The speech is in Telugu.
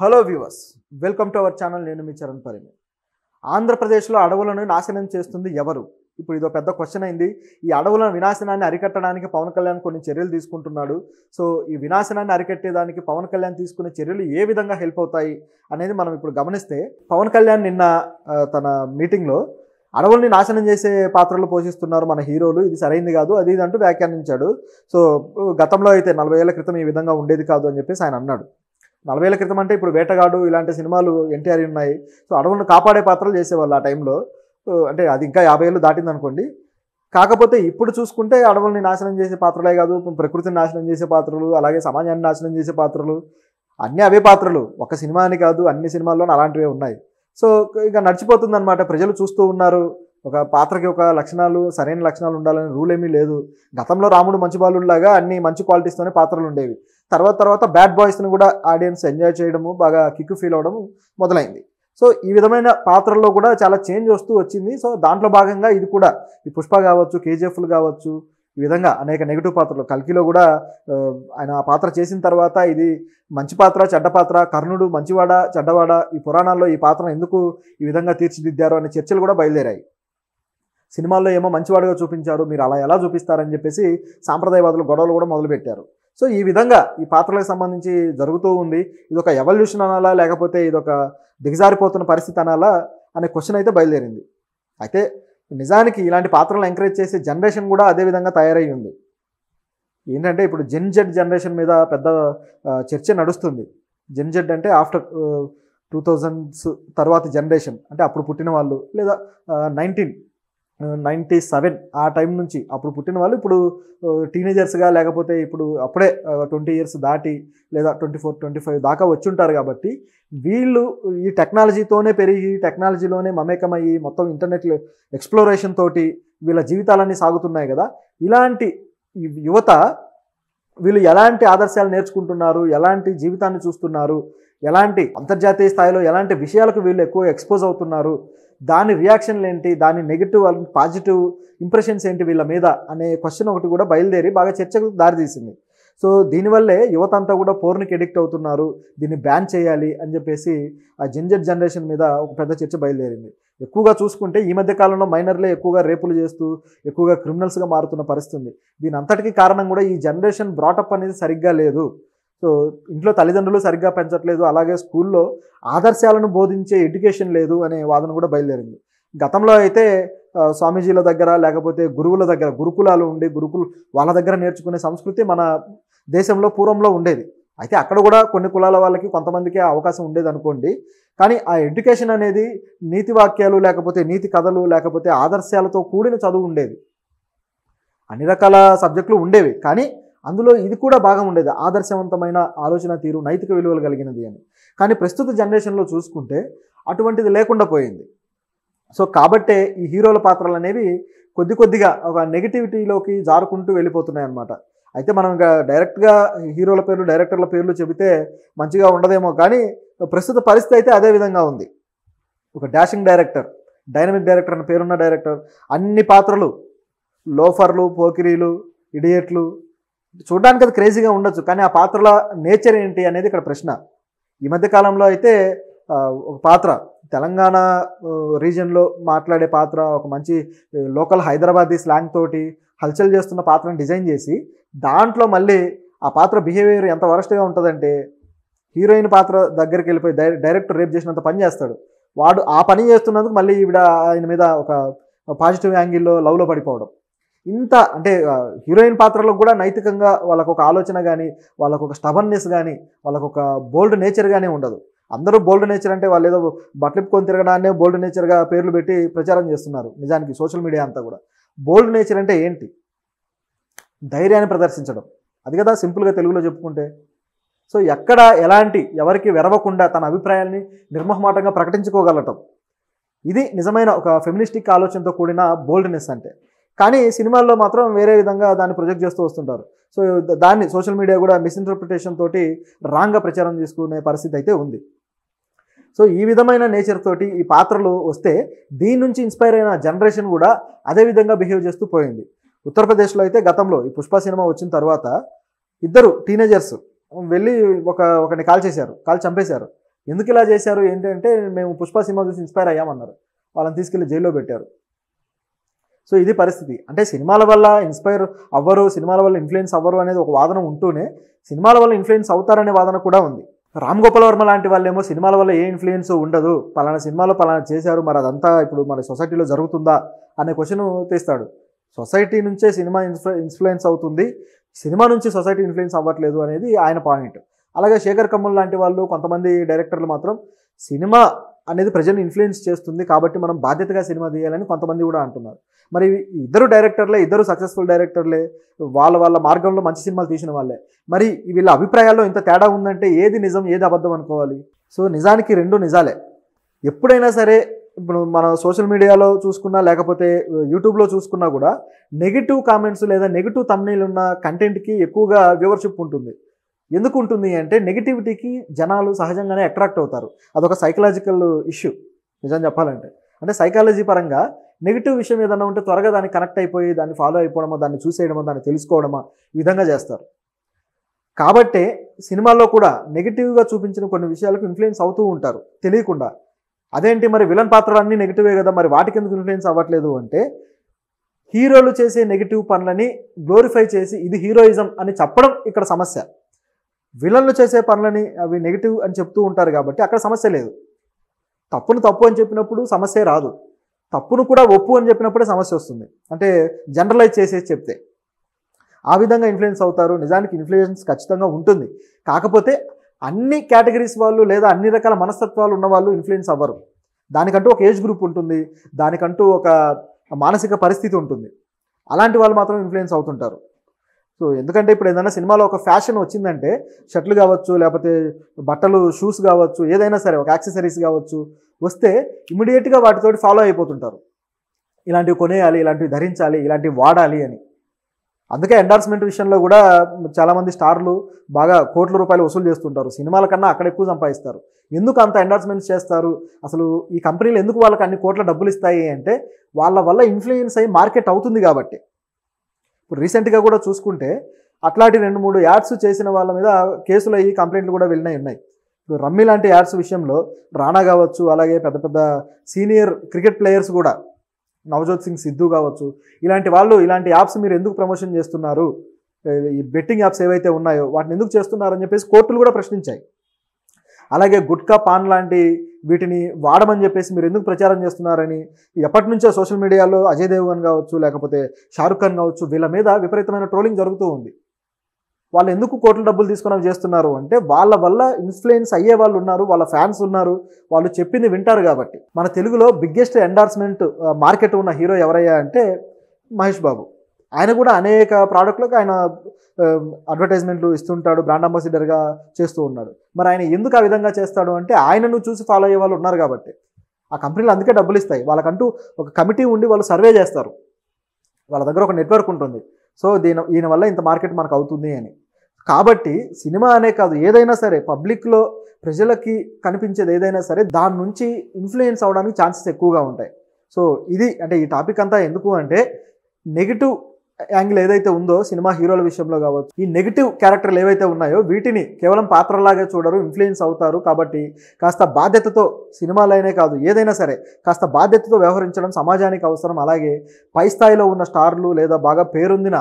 Hello viewers, welcome to our channel. నేను మీ చరణ్ పరిమి. ఆంధ్రప్రదేశ్లో అడవులను నాశనం చేస్తుంది ఎవరు? ఇప్పుడు ఇదో పెద్ద క్వశ్చన్ అయింది. ఈ అడవుల వినాశనాన్ని అరికట్టడానికి పవన్ కళ్యాణ్ కొన్ని చర్యలు తీసుకుంటున్నాడు. సో ఈ వినాశనాన్ని అరికట్టేదానికి పవన్ కళ్యాణ్ తీసుకునే చర్యలు ఏ విధంగా హెల్ప్ అవుతాయి అనేది మనం ఇప్పుడు గమనిస్తే, పవన్ కళ్యాణ్ నిన్న తన మీటింగ్లో అడవుల్ని నాశనం చేసే పాత్రలు పోషిస్తున్నారు మన హీరోలు, ఇది సరైంది కాదు, అది ఇది అంటూ వ్యాఖ్యానించాడు. సో గతంలో అయితే 40 ఏళ్ల క్రితం ఈ విధంగా ఉండేది కాదు అని చెప్పేసి ఆయన అన్నాడు. 40 ఏళ్ల క్రితం అంటే ఇప్పుడు వేటగాడు ఇలాంటి సినిమాలు ఎన్టీఆర్ ఉన్నాయి. సో అడవులను కాపాడే పాత్రలు చేసేవాళ్ళు ఆ టైంలో. అంటే అది ఇంకా 50 ఏళ్ళు దాటింది అనుకోండి. కాకపోతే ఇప్పుడు చూసుకుంటే అడవుల్ని నాశనం చేసే పాత్రలే కాదు, ప్రకృతిని నాశనం చేసే పాత్రలు, అలాగే సమాజాన్ని నాశనం చేసే పాత్రలు, అన్నీ అవే పాత్రలు. ఒక సినిమా అని కాదు, అన్ని సినిమాల్లోనూ అలాంటివే ఉన్నాయి. సో ఇక నడిచిపోతుంది అనమాట. ప్రజలు చూస్తూ ఉన్నారు. ఒక పాత్రకి ఒక లక్షణాలు, సరైన లక్షణాలు ఉండాలని రూల్ ఏమీ లేదు. గతంలో రాముడు మంచి బాలుడిలాగా అన్ని మంచి క్వాలిటీస్తోనే పాత్రలు ఉండేవి. తర్వాత బ్యాడ్ బాయ్స్ని కూడా ఆడియన్స్ ఎంజాయ్ చేయడము, బాగా కిక్ ఫీల్ అవ్వడము మొదలైంది. సో ఈ విధమైన పాత్రల్లో కూడా చాలా చేంజ్ వస్తూ వచ్చింది. సో దాంట్లో భాగంగా ఇది కూడా, ఈ పుష్ప కావచ్చు, కేజీఎఫ్లు కావచ్చు, ఈ విధంగా అనేక నెగిటివ్ పాత్రలు. కల్కిలో కూడా ఆయన ఆ పాత్ర చేసిన తర్వాత ఇది మంచి పాత్ర, చెడ్డ పాత్ర, కర్ణుడు మంచివాడ చెడ్డవాడ, ఈ పురాణాల్లో ఈ పాత్రను ఎందుకు ఈ విధంగా తీర్చిదిద్దారు అనే చర్చలు కూడా బయలుదేరాయి. సినిమాల్లో ఏమో మంచివాడుగా చూపించారు, మీరు అలా ఎలా చూపిస్తారని చెప్పేసి సాంప్రదాయవాదులు గొడవలు కూడా మొదలుపెట్టారు. సో ఈ విధంగా ఈ పాత్రలకు సంబంధించి జరుగుతూ ఉంది. ఇదొక ఎవల్యూషన్ అనాలా, లేకపోతే ఇదొక దిగజారిపోతున్న పరిస్థితి అనాలా అనే క్వశ్చన్ అయితే బయలుదేరింది. అయితే నిజానికి ఇలాంటి పాత్రలను ఎంకరేజ్ చేసే జనరేషన్ కూడా అదే విధంగా తయారై ఉంది. ఏంటంటే ఇప్పుడు జెన్ జెడ్ జనరేషన్ మీద పెద్ద చర్చ నడుస్తుంది. జెన్ జెడ్ అంటే ఆఫ్టర్ 2000s తర్వాత జనరేషన్, అంటే అప్పుడు పుట్టిన వాళ్ళు, లేదా 1997 ఆ టైం నుంచి అప్పుడు పుట్టిన వాళ్ళు ఇప్పుడు టీనేజర్స్గా, లేకపోతే ఇప్పుడు అప్పుడే 20 years దాటి, లేదా 24, 25 దాకా వచ్చుంటారు. కాబట్టి వీళ్ళు ఈ టెక్నాలజీతోనే పెరిగి, టెక్నాలజీలోనే మమేకమయ్యి, మొత్తం ఇంటర్నెట్ ఎక్స్ప్లోరేషన్ తోటి వీళ్ళ జీవితాలన్నీ సాగుతున్నాయి కదా. ఇలాంటి యువత వీళ్ళు ఎలాంటి ఆదర్శాలు నేర్చుకుంటున్నారు, ఎలాంటి జీవితాన్ని చూస్తున్నారు, ఎలాంటి అంతర్జాతీయ స్థాయిలో ఎలాంటి విషయాలకు వీళ్ళు ఎక్కువ ఎక్స్పోజ్ అవుతున్నారు, దాని రియాక్షన్లు ఏంటి, దాని నెగిటివ్ పాజిటివ్ ఇంప్రెషన్స్ ఏంటి వీళ్ళ మీద అనే క్వశ్చన్ ఒకటి కూడా బయలుదేరి బాగా చర్చకు దారితీసింది. సో దీనివల్లే యువత అంతా కూడా పోర్న్కి ఎడిక్ట్ అవుతున్నారు, దీన్ని బ్యాన్ చేయాలి అని చెప్పేసి ఆ జెన్జెడ్ జనరేషన్ మీద ఒక పెద్ద చర్చ బయలుదేరింది. ఎక్కువగా చూసుకుంటే ఈ మధ్య కాలంలో మైనర్లే ఎక్కువగా రేపులు చేస్తూ ఎక్కువగా క్రిమినల్స్గా మారుతున్న పరిస్థితి. దీని అంతటికీ కారణం కూడా ఈ జనరేషన్ బ్రాటప్ అనేది సరిగ్గా లేదు. సో ఇంట్లో తల్లిదండ్రులు సరిగ్గా పెంచట్లేదు, అలాగే స్కూల్లో ఆదర్శాలను బోధించే ఎడ్యుకేషన్ లేదు అనే వాదన కూడా బయలుదేరింది. గతంలో అయితే స్వామీజీల దగ్గర, లేకపోతే గురువుల దగ్గర, గురుకులాలు ఉండి వాళ్ళ దగ్గర నేర్చుకునే సంస్కృతి మన దేశంలో పూర్వంలో ఉండేది. అయితే అక్కడ కూడా కొన్ని కులాల వాళ్ళకి కొంతమందికి అవకాశం ఉండేది అనుకోండి. కానీ ఆ ఎడ్యుకేషన్ అనేది నీతి వాక్యాలు, లేకపోతే నీతి కథలు, లేకపోతే ఆదర్శాలతో కూడిన చదువు ఉండేది. అన్ని రకాల సబ్జెక్టులు ఉండేవి, కానీ అందులో ఇది కూడా భాగం ఉండేది, ఆదర్శవంతమైన ఆలోచన తీరు, నైతిక విలువలు కలిగినది అని. కానీ ప్రస్తుత జనరేషన్లో చూసుకుంటే అటువంటిది లేకుండా పోయింది. సో కాబట్టే ఈ హీరోల పాత్రలు అనేవి కొద్దిగా ఒక నెగిటివిటీలోకి జారుకుంటూ వెళ్ళిపోతున్నాయి అన్నమాట. అయితే మనం ఇంకా డైరెక్ట్గా హీరోల పేర్లు, డైరెక్టర్ల పేర్లు చెబితే మంచిగా ఉండదేమో, కానీ ప్రస్తుత పరిస్థితి అయితే అదే విధంగా ఉంది. ఒక డాషింగ్ డైరెక్టర్, డైనమిక్ డైరెక్టర్ అని పేరున్న డైరెక్టర్, అన్ని పాత్రలు, లోఫర్లు, పోకిరీలు, ఇడియట్లు, చూడడానికి అది క్రేజీగా ఉండొచ్చు, కానీ ఆ పాత్రల నేచర్ ఏంటి అనేది ఇక్కడ ప్రశ్న. ఈ మధ్య కాలంలో అయితే ఒక పాత్ర తెలంగాణ రీజియన్లో మాట్లాడే పాత్ర, ఒక మంచి లోకల్ హైదరాబాదీ స్లాంగ్ తోటి హల్చల్ చేస్తున్న పాత్రను డిజైన్ చేసి, దాంట్లో మళ్ళీ ఆ పాత్ర బిహేవియర్ ఎంత వరస్ట్గా ఉంటుందంటే, హీరోయిన్ పాత్ర దగ్గరికి వెళ్ళిపోయి డైరెక్టర్ రేప్ చేసినంత పని చేస్తాడు వాడు. ఆ పని చేస్తున్నందుకు మళ్ళీ ఈవిడ ఆయన మీద ఒక పాజిటివ్ యాంగిల్లో లవ్లో పడిపోవడం. ఇంత అంటే హీరోయిన్ పాత్రలో కూడా నైతికంగా వాళ్ళకు ఒక ఆలోచన కానీ, వాళ్ళకు ఒక స్టబర్నెస్ కానీ, వాళ్ళకు ఒక బోల్డ్ నేచర్ కానీ ఉండదు. అందరూ బోల్డ్ నేచర్ అంటే వాళ్ళు ఏదో బట్టలిప్పుకొని తిరగడాన్నే బోల్డ్ నేచర్గా పేర్లు పెట్టి ప్రచారం చేస్తున్నారు. నిజానికి సోషల్ మీడియా అంతా కూడా బోల్డ్ నేచర్ అంటే ఏంటి? ధైర్యాన్ని ప్రదర్శించడం, అది కదా సింపుల్గా తెలుగులో చెప్పుకుంటే. సో ఎక్కడ ఎలాంటి ఎవరికి వెరవకుండా తన అభిప్రాయాల్ని నిర్మోహమాటంగా ప్రకటించుకోగలటం, ఇది నిజమైన ఒక ఫెమినిస్టిక్ ఆలోచనతో కూడిన బోల్డ్నెస్ అంటే. కానీ సినిమాల్లో మాత్రం వేరే విధంగా దాన్ని ప్రొజెక్ట్ చేస్తూ వస్తుంటారు. సో దాన్ని సోషల్ మీడియా కూడా మిస్ఇంటర్ప్రిటేషన్ తోటి రాంగ్గా ప్రచారం చేసుకునే పరిస్థితి అయితే ఉంది. సో ఈ విధమైన నేచర్ తోటి ఈ పాత్రలు వస్తే దీని నుంచి ఇన్స్పైర్ అయిన జనరేషన్ కూడా అదే విధంగా బిహేవ్ చేస్తూ పోయింది. ఉత్తరప్రదేశ్లో అయితే గతంలో ఈ పుష్ప సినిమా వచ్చిన తర్వాత 2 టీనేజర్స్ వెళ్ళి ఒకరిని కాల్ చంపేశారు. ఎందుకు ఇలా చేశారు ఏంటంటే మేము పుష్ప సినిమా చూసి ఇన్స్పైర్ అయ్యామన్నారు. వాళ్ళని తీసుకెళ్లి జైల్లో పెట్టారు. సో ఇది పరిస్థితి. అంటే సినిమాల వల్ల ఇన్స్పైర్ అవ్వరు, సినిమాల వల్ల ఇన్ఫ్లుయెన్స్ అవ్వరు అనేది ఒక వాదన ఉంటూనే సినిమాల వల్ల ఇన్ఫ్లుయెన్స్ అవుతారనే వాదన కూడా ఉంది. రామ్ గోపాల్ వర్మ లాంటి వాళ్ళేమో సినిమాల వల్ల ఏ ఇన్ఫ్లుయెన్స్ ఉండదు, పలానా సినిమాలో పలానా చేశారు, మరి అదంతా ఇప్పుడు మన సొసైటీలో జరుగుతుందా అనే క్వశ్చన్ తీస్తాడు. సొసైటీ నుంచే సినిమా ఇన్ఫ్లుయెన్స్ అవుతుంది, సినిమా నుంచి సొసైటీ ఇన్ఫ్లుయెన్స్ అవ్వట్లేదు అనేది ఆయన పాయింట్. అలాగే శేఖర్ కమ్ముల్ లాంటి వాళ్ళు కొంతమంది డైరెక్టర్లు మాత్రం సినిమా అనేది ప్రజల్ని ఇన్ఫ్లుయెన్స్ చేస్తుంది కాబట్టి మనం బాధ్యతగా సినిమా తీయాలని కొంతమంది కూడా అంటున్నారు. మరి ఇద్దరు డైరెక్టర్లే, ఇద్దరు సక్సెస్ఫుల్ డైరెక్టర్లే, వాళ్ళ మార్గంలో మంచి సినిమాలు తీసిన వాళ్ళే. మరి వీళ్ళ అభిప్రాయాల్లో ఇంత తేడా ఉందంటే ఏది నిజం ఏది అబద్ధం అనుకోవాలి? సో నిజానికి రెండు నిజాలే. ఎప్పుడైనా సరే ఇప్పుడు మన సోషల్ మీడియాలో చూసుకున్నా లేకపోతే యూట్యూబ్లో చూసుకున్నా కూడా నెగిటివ్ కామెంట్స్ లేదా నెగిటివ్ థంబ్నెయిల్ ఉన్న కంటెంట్కి ఎక్కువగా వ్యూవర్షిప్ ఉంటుంది. ఎందుకు ఉంటుంది అంటే నెగిటివిటీకి జనాలు సహజంగానే అట్రాక్ట్ అవుతారు. అదొక సైకలాజికల్ ఇష్యూ నిజం చెప్పాలంటే. అంటే సైకాలజీ పరంగా నెగిటివ్ విషయం ఏదన్నా ఉంటే త్వరగా దాన్ని కనెక్ట్ అయిపోయి దాన్ని ఫాలో అయిపోవడమో, దాన్ని చూసేయడమో, దాన్ని తెలుసుకోవడమో ఈ విధంగా చేస్తారు. కాబట్టే సినిమాల్లో కూడా నెగిటివ్గా చూపించిన కొన్ని విషయాలకు ఇన్ఫ్లుయెన్స్ అవుతూ ఉంటారు తెలియకుండా. అదేంటి మరి విలన్ పాత్రలు అన్నీ నెగిటివే కదా, మరి వాటికి ఎందుకు ఇన్ఫ్లుయెన్స్ అవ్వట్లేదు అంటే హీరోలు చేసే నెగిటివ్ పనులని గ్లోరిఫై చేసి ఇది హీరోయిజం అని చెప్పడం ఇక్కడ సమస్య. విలన్లు చేసే పనులని అవి నెగిటివ్ అని చెప్తూ ఉంటారు కాబట్టి అక్కడ సమస్య లేదు. తప్పును తప్పు అని చెప్పినప్పుడు సమస్య రాదు, తప్పును కూడా ఒప్పు అని చెప్పినప్పుడే సమస్య వస్తుంది. అంటే జనరలైజ్ చేసేసి చెప్తే ఆ విధంగా ఇన్ఫ్లుయెన్స్ అవుతారు. నిజానికి ఇన్ఫ్లుయెన్స్ ఖచ్చితంగా ఉంటుంది, కాకపోతే అన్ని కేటగిరీస్ వాళ్ళు లేదా అన్ని రకాల మనస్తత్వాలు ఉన్న వాళ్ళు ఇన్ఫ్లుయెన్స్ అవ్వరు. దానికంటూ ఒక ఏజ్ గ్రూప్ ఉంటుంది, దానికంటూ ఒక మానసిక పరిస్థితి ఉంటుంది. అలాంటి వాళ్ళు మాత్రం ఇన్ఫ్లుయెన్స్ అవుతుంటారు. సో ఎందుకంటే ఇప్పుడు ఏదైనా సినిమాలో ఒక ఫ్యాషన్ వచ్చిందంటే షర్ట్లు కావచ్చు, లేకపోతే బట్టలు షూస్ కావచ్చు, ఏదైనా సరే ఒక యాక్సెసరీస్ కావచ్చు వస్తే ఇమీడియట్గా వాటితోటి ఫాలో అయిపోతుంటారు. ఇలాంటివి కొనేయాలి, ఇలాంటివి ధరించాలి, ఇలాంటివి వాడాలి అని. అందుకే ఎండార్స్మెంట్ విషయంలో కూడా చాలామంది స్టార్లు బాగా కోట్ల రూపాయలు వసూలు చేస్తుంటారు. సినిమాల కన్నా అక్కడ ఎక్కువ సంపాదిస్తారు. ఎందుకు అంత ఎండార్స్మెంట్స్ చేస్తారు? అసలు ఈ కంపెనీలు ఎందుకు వాళ్ళకి అన్ని కోట్ల డబ్బులు ఇస్తాయి అంటే వాళ్ళ వల్ల ఇన్ఫ్లుయెన్స్ అయ్యి మార్కెట్ అవుతుంది కాబట్టి. ఇప్పుడు రీసెంట్గా కూడా చూసుకుంటే అట్లాంటి 2-3 యాడ్స్ చేసిన వాళ్ళ మీద కేసులు అయ్యి కంప్లైంట్లు కూడా ఉన్నాయి. ఇప్పుడు రమ్మీ లాంటి యాడ్స్ విషయంలో రాణా కావచ్చు, అలాగే పెద్ద పెద్ద సీనియర్ క్రికెట్ ప్లేయర్స్ కూడా నవజోత్ సింగ్ సిద్ధు కావచ్చు, ఇలాంటి వాళ్ళు ఇలాంటి యాప్స్ మీరు ఎందుకు ప్రమోషన్ చేస్తున్నారు, ఈ బెట్టింగ్ యాప్స్ ఏవైతే ఉన్నాయో వాటిని ఎందుకు చేస్తున్నారని చెప్పేసి కోర్టులు కూడా ప్రశ్నించాయి. అలాగే గుట్కా పాన్ లాంటి వీటిని వాడమని చెప్పేసి మీరు ఎందుకు ప్రచారం చేస్తున్నారని ఎప్పటి నుంచో సోషల్ మీడియాలో అజయ్ దేవ్గన్ కావచ్చు, లేకపోతే షారుఖ్ ఖాన్ కావచ్చు, వీళ్ళ మీద విపరీతమైన ట్రోలింగ్ జరుగుతూ ఉంది. వాళ్ళు ఎందుకు కోట్ల డబ్బులు తీసుకుని చేస్తున్నారు అంటే వాళ్ళ వల్ల ఇన్ఫ్లుయెన్స్ అయ్యే వాళ్ళు ఉన్నారు, వాళ్ళ ఫ్యాన్స్ ఉన్నారు, వాళ్ళు చెప్పింది వింటారు కాబట్టి. మన తెలుగులో బిగ్గెస్ట్ ఎండార్స్మెంట్ మార్కెట్ ఉన్న హీరో ఎవరయ్యా అంటే మహేష్ బాబు. ఆయన కూడా అనేక ప్రోడక్ట్లకు ఆయన అడ్వర్టైజ్మెంట్లు ఇస్తుంటాడు, బ్రాండ్ అంబాసిడర్గా చేస్తూ ఉన్నాడు. మరి ఆయన ఎందుకు ఆ విధంగా చేస్తాడు అంటే ఆయనను చూసి ఫాలో అయ్యే వాళ్ళు ఉన్నారు కాబట్టి. ఆ కంపెనీలు అందుకే డబ్బులు ఇస్తాయి. వాళ్ళకంటూ ఒక కమిటీ ఉండి వాళ్ళు సర్వే చేస్తారు, వాళ్ళ దగ్గర ఒక నెట్వర్క్ ఉంటుంది. సో ఈయన వల్ల ఇంత మార్కెట్ మనకు అవుతుంది అని. కాబట్టి సినిమా అనే కాదు, ఏదైనా సరే పబ్లిక్లో ప్రజలకి కనిపించేది ఏదైనా సరే దాని నుంచి ఇన్ఫ్లుయెన్స్ అవడానికి ఛాన్సెస్ ఎక్కువగా ఉంటాయి. సో ఇది అంటే ఈ టాపిక్ అంతా ఎందుకు అంటే నెగిటివ్ యాంగిల్ ఏదైతే ఉందో సినిమా హీరోల విషయంలో కావచ్చు, ఈ నెగిటివ్ క్యారెక్టర్లు ఏవైతే ఉన్నాయో వీటిని కేవలం పాత్రలాగే చూడరు, ఇన్ఫ్లుయెన్స్ అవుతారు. కాబట్టి కాస్త బాధ్యతతో సినిమాలైనే కాదు ఏదైనా సరే కాస్త బాధ్యతతో వ్యవహరించడం సమాజానికి అవసరం. అలాగే పై స్థాయిలో ఉన్న స్టార్లు లేదా బాగా పేరొందిన